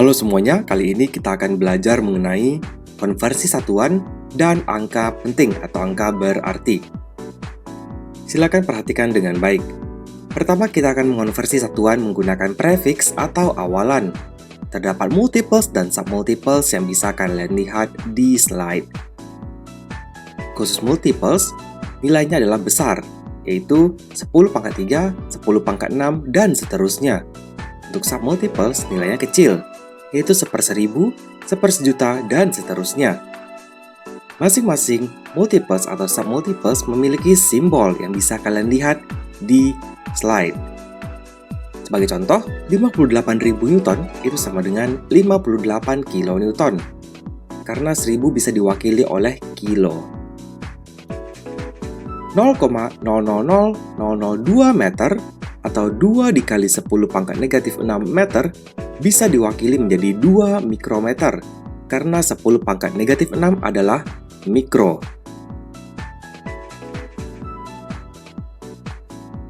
Halo semuanya, kali ini kita akan belajar mengenai konversi satuan dan angka penting atau angka berarti. Silakan perhatikan dengan baik. Pertama, kita akan mengonversi satuan menggunakan prefix atau awalan. Terdapat multiples dan submultiples yang bisa kalian lihat di slide. Khusus multiples, nilainya adalah besar, yaitu 10 pangkat 3, 10 pangkat 6, dan seterusnya. Untuk submultiples, nilainya kecil, yaitu 1/1000, 1/1000.000, dan seterusnya. Masing-masing multiples atau submultiples memiliki simbol yang bisa kalian lihat di slide. Sebagai contoh, 58.000 Newton itu sama dengan 58 kN, karena 1000 bisa diwakili oleh kilo. 0,000002 meter atau 2 dikali 10 pangkat negatif 6 meter bisa diwakili menjadi 2 mikrometer, karena 10 pangkat negatif 6 adalah mikro.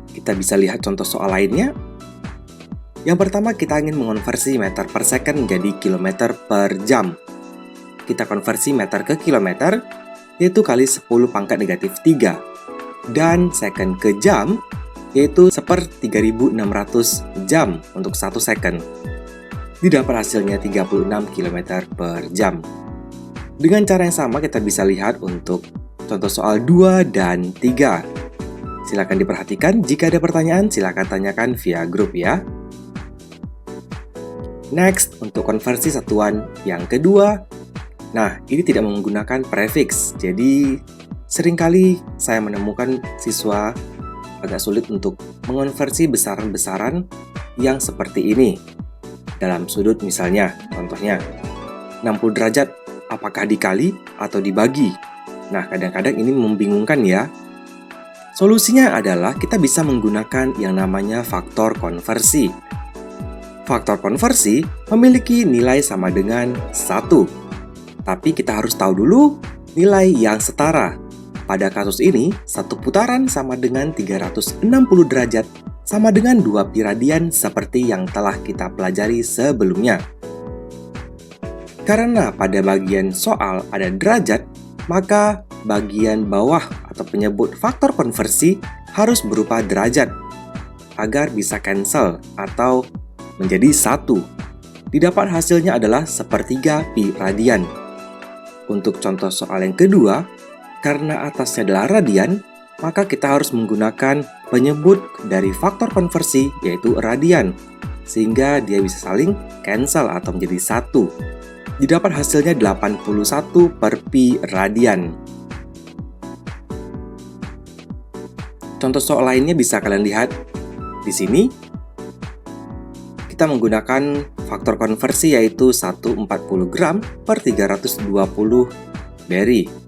Kita bisa lihat contoh soal lainnya. Yang pertama, kita ingin mengonversi meter per second menjadi kilometer per jam. Kita konversi meter ke kilometer, yaitu kali 10 pangkat negatif 3. Dan second ke jam, yaitu 1/3600 jam untuk 1 second. Didapat hasilnya 36 km per jam. Dengan cara yang sama kita bisa lihat untuk contoh soal 2 dan 3. Silakan diperhatikan, jika ada pertanyaan silakan tanyakan via grup ya. Next, untuk konversi satuan yang kedua. Nah, ini tidak menggunakan prefix, jadi seringkali saya menemukan siswa agak sulit untuk mengonversi besaran-besaran yang seperti ini. Dalam sudut misalnya, contohnya 60 derajat, apakah dikali atau dibagi? Nah, kadang-kadang ini membingungkan ya. Solusinya adalah kita bisa menggunakan yang namanya faktor konversi. Faktor konversi memiliki nilai sama dengan 1. Tapi kita harus tahu dulu nilai yang setara. Pada kasus ini, 1 putaran sama dengan 360 derajat sama dengan 2 pi radian seperti yang telah kita pelajari sebelumnya. Karena pada bagian soal ada derajat, maka bagian bawah atau penyebut faktor konversi harus berupa derajat agar bisa cancel atau menjadi 1. Didapat hasilnya adalah 1/3 pi radian. Untuk contoh soal yang kedua, karena atasnya adalah radian, maka kita harus menggunakan penyebut dari faktor konversi yaitu radian, sehingga dia bisa saling cancel atau menjadi 1. Didapat hasilnya 81 per pi radian. Contoh soal lainnya bisa kalian lihat di sini. Kita menggunakan faktor konversi yaitu 140 gram per 320 beri.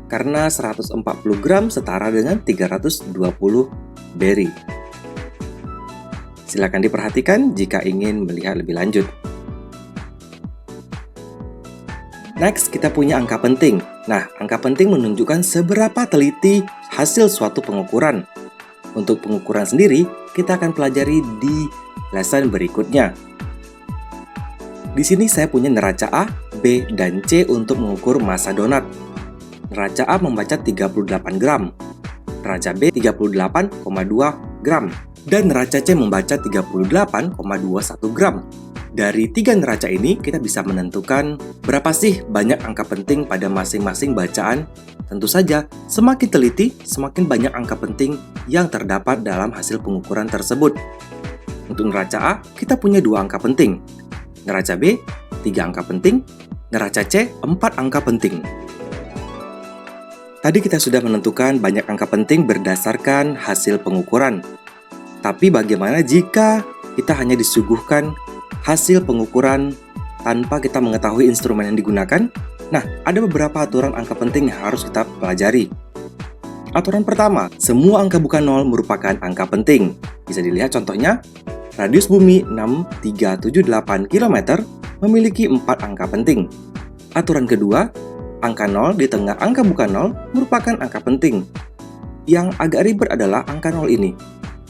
Karena 140 gram setara dengan 320 beri. Silakan diperhatikan jika ingin melihat lebih lanjut. Next, kita punya angka penting. Nah, angka penting menunjukkan seberapa teliti hasil suatu pengukuran. Untuk pengukuran sendiri, kita akan pelajari di lesson berikutnya. Di sini saya punya neraca A, B, dan C untuk mengukur massa donat. Neraca A membaca 38 gram, neraca B 38,2 gram, dan neraca C membaca 38,21 gram. Dari 3 neraca ini, kita bisa menentukan berapa sih banyak angka penting pada masing-masing bacaan. Tentu saja, semakin teliti, semakin banyak angka penting yang terdapat dalam hasil pengukuran tersebut. Untuk neraca A, kita punya 2 angka penting. Neraca B, 3 angka penting. Neraca C, 4 angka penting. Tadi kita sudah menentukan banyak angka penting berdasarkan hasil pengukuran. Tapi bagaimana jika kita hanya disuguhkan hasil pengukuran tanpa kita mengetahui instrumen yang digunakan? Nah, ada beberapa aturan angka penting yang harus kita pelajari. Aturan pertama, semua angka bukan 0 merupakan angka penting. Bisa dilihat contohnya, radius bumi 6378 km memiliki 4 angka penting. Aturan kedua, angka 0 di tengah angka bukan 0 merupakan angka penting. Yang agak ribet adalah angka 0 ini.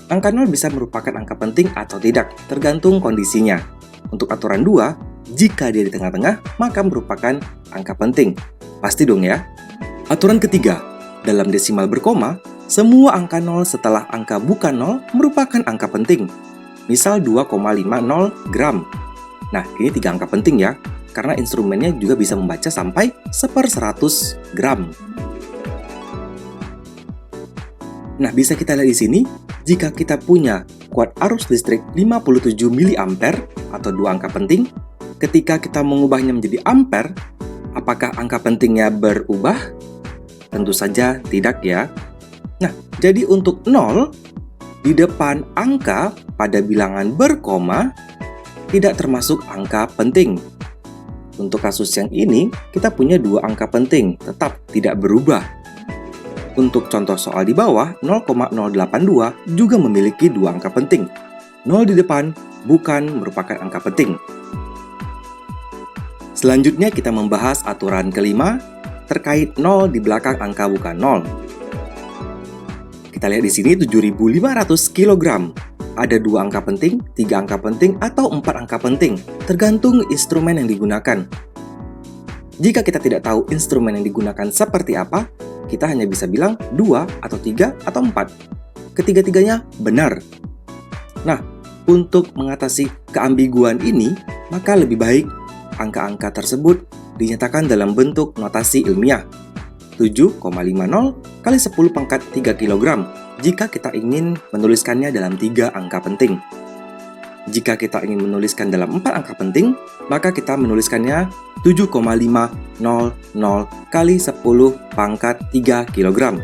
Angka 0 bisa merupakan angka penting atau tidak, tergantung kondisinya. Untuk aturan 2, Jika dia di tengah-tengah, maka merupakan angka penting. Pasti dong ya. Aturan ketiga, dalam desimal berkoma, semua angka 0 setelah angka bukan 0 merupakan angka penting. Misal 2,50 gram. Nah, ini 3 angka penting ya, karena instrumennya juga bisa membaca sampai 1/100 gram. Nah, bisa kita lihat di sini, jika kita punya kuat arus listrik 57 mA atau 2 angka penting, ketika kita mengubahnya menjadi ampere, apakah angka pentingnya berubah? Tentu saja tidak ya. Nah, jadi untuk 0, di depan angka pada bilangan berkoma, tidak termasuk angka penting. Untuk kasus yang ini, kita punya 2 angka penting, tetap tidak berubah. Untuk contoh soal di bawah, 0,082 juga memiliki 2 angka penting. 0 di depan bukan merupakan angka penting. Selanjutnya kita membahas aturan kelima terkait 0 di belakang angka bukan 0. Kita lihat di sini 7.500 kg. Ada 2 angka penting, 3 angka penting, atau 4 angka penting, tergantung instrumen yang digunakan. Jika kita tidak tahu instrumen yang digunakan seperti apa, kita hanya bisa bilang 2 atau 3 atau 4. Ketiga-tiganya benar. Nah, untuk mengatasi keambiguan ini, maka lebih baik angka-angka tersebut dinyatakan dalam bentuk notasi ilmiah. 7,50 kali 10 pangkat 3 kg jika kita ingin menuliskannya dalam 3 angka penting. Jika kita ingin menuliskan dalam 4 angka penting, maka kita menuliskannya 7,500 kali 10 pangkat 3 kg.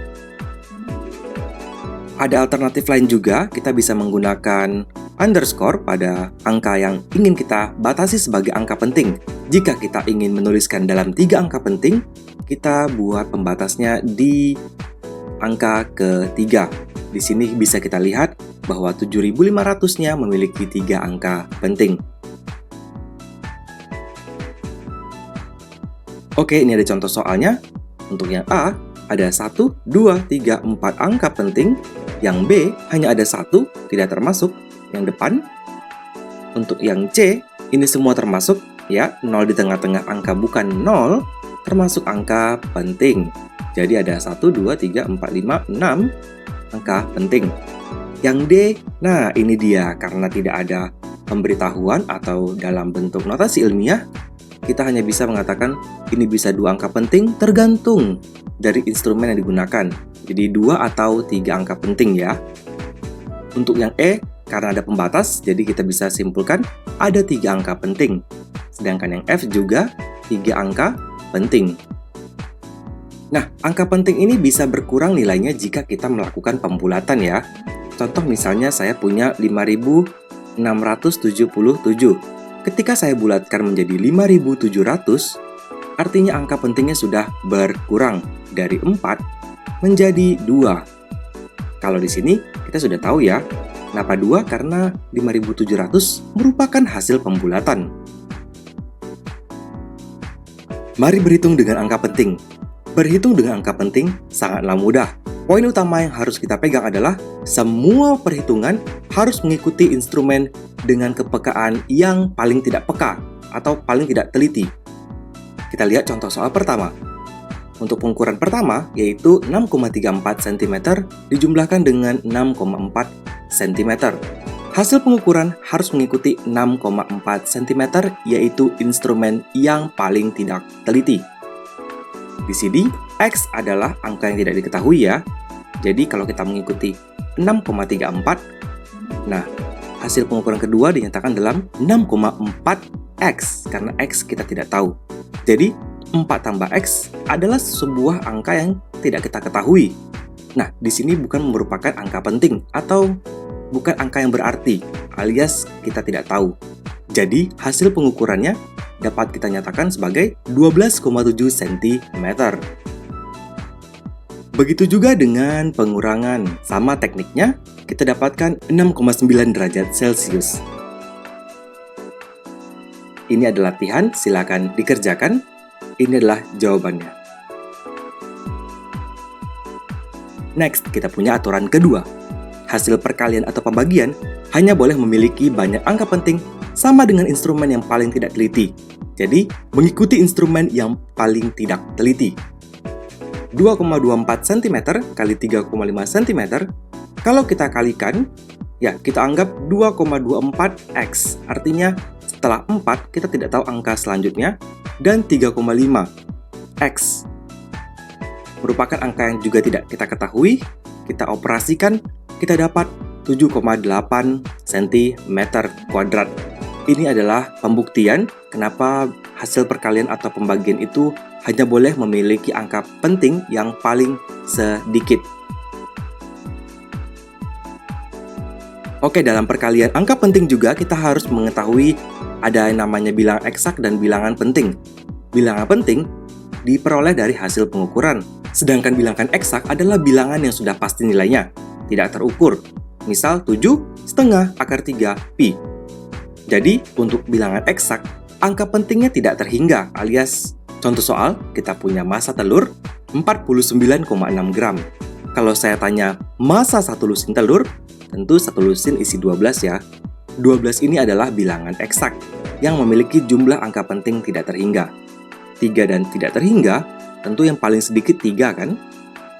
Ada alternatif lain juga, kita bisa menggunakan underscore pada angka yang ingin kita batasi sebagai angka penting. Jika kita ingin menuliskan dalam 3 angka penting, kita buat pembatasnya di angka ketiga. Di sini bisa kita lihat bahwa 7.500-nya memiliki 3 angka penting. Oke, ini ada contoh soalnya. Untuk yang A, ada 1, 2, 3, 4 angka penting. Yang B, hanya ada 1, tidak termasuk. Yang depan. Untuk yang C, ini semua termasuk, ya, 0 di tengah-tengah angka bukan 0, termasuk angka penting. Jadi ada 1, 2, 3, 4, 5, 6 angka penting. Yang D, nah ini dia, karena tidak ada pemberitahuan atau dalam bentuk notasi ilmiah, kita hanya bisa mengatakan ini bisa 2 angka penting tergantung dari instrumen yang digunakan. Jadi 2 atau 3 angka penting ya. Untuk yang E, karena ada pembatas, jadi kita bisa simpulkan ada 3 angka penting. Sedangkan yang F juga 3 angka penting. Nah, angka penting ini bisa berkurang nilainya jika kita melakukan pembulatan ya. Contoh misalnya saya punya 5.677. Ketika saya bulatkan menjadi 5.700, artinya angka pentingnya sudah berkurang dari 4 menjadi 2. Kalau di sini kita sudah tahu ya, kenapa 2? Karena 5.700 merupakan hasil pembulatan. Mari berhitung dengan angka penting. Berhitung dengan angka penting sangatlah mudah. Poin utama yang harus kita pegang adalah semua perhitungan harus mengikuti instrumen dengan kepekaan yang paling tidak peka atau paling tidak teliti. Kita lihat contoh soal pertama. Untuk pengukuran pertama, yaitu 6,34 cm dijumlahkan dengan 6,4 cm. Hasil pengukuran harus mengikuti 6,4 cm, yaitu instrumen yang paling tidak teliti. Di sini, X adalah angka yang tidak diketahui ya. Jadi kalau kita mengikuti 6,34, nah hasil pengukuran kedua dinyatakan dalam 6,4X, karena X kita tidak tahu. Jadi 4 tambah X adalah sebuah angka yang tidak kita ketahui. Nah, di sini bukan merupakan angka penting atau bukan angka yang berarti, alias kita tidak tahu. Jadi, hasil pengukurannya dapat kita nyatakan sebagai 12,7 cm. Begitu juga dengan pengurangan. Sama tekniknya, kita dapatkan 6,9 derajat Celcius. Ini adalah latihan, silakan dikerjakan. Ini adalah jawabannya. Next, kita punya aturan kedua. Hasil perkalian atau pembagian hanya boleh memiliki banyak angka penting sama dengan instrumen yang paling tidak teliti. Jadi, mengikuti instrumen yang paling tidak teliti. 2,24 cm kali 3,5 cm, kalau kita kalikan, ya kita anggap 2,24x. Artinya, setelah 4, kita tidak tahu angka selanjutnya, dan 3,5x merupakan angka yang juga tidak kita ketahui. Kita operasikan, kita dapat 7,8 cm kuadrat. Ini adalah pembuktian kenapa hasil perkalian atau pembagian itu hanya boleh memiliki angka penting yang paling sedikit. Oke, dalam perkalian angka penting juga kita harus mengetahui ada yang namanya bilangan eksak dan bilangan penting. Bilangan penting diperoleh dari hasil pengukuran, sedangkan bilangan eksak adalah bilangan yang sudah pasti nilainya, tidak terukur. Misal 7,5 akar 3 pi. Jadi, untuk bilangan eksak, angka pentingnya tidak terhingga, alias contoh soal, kita punya massa telur 49,6 gram. Kalau saya tanya massa satu lusin telur, tentu satu lusin isi 12 ya. 12 ini adalah bilangan eksak yang memiliki jumlah angka penting tidak terhingga. 3 dan tidak terhingga, tentu yang paling sedikit 3 kan?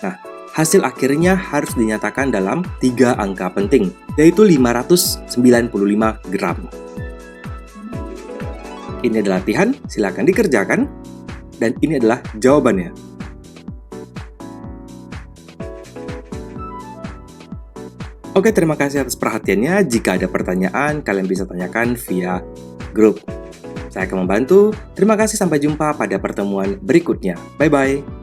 Nah, hasil akhirnya harus dinyatakan dalam 3 angka penting, yaitu 595 gram. Ini adalah latihan, silakan dikerjakan, dan ini adalah jawabannya. Oke, terima kasih atas perhatiannya. Jika ada pertanyaan, kalian bisa tanyakan via grup. Saya akan membantu. Terima kasih, sampai jumpa pada pertemuan berikutnya. Bye-bye.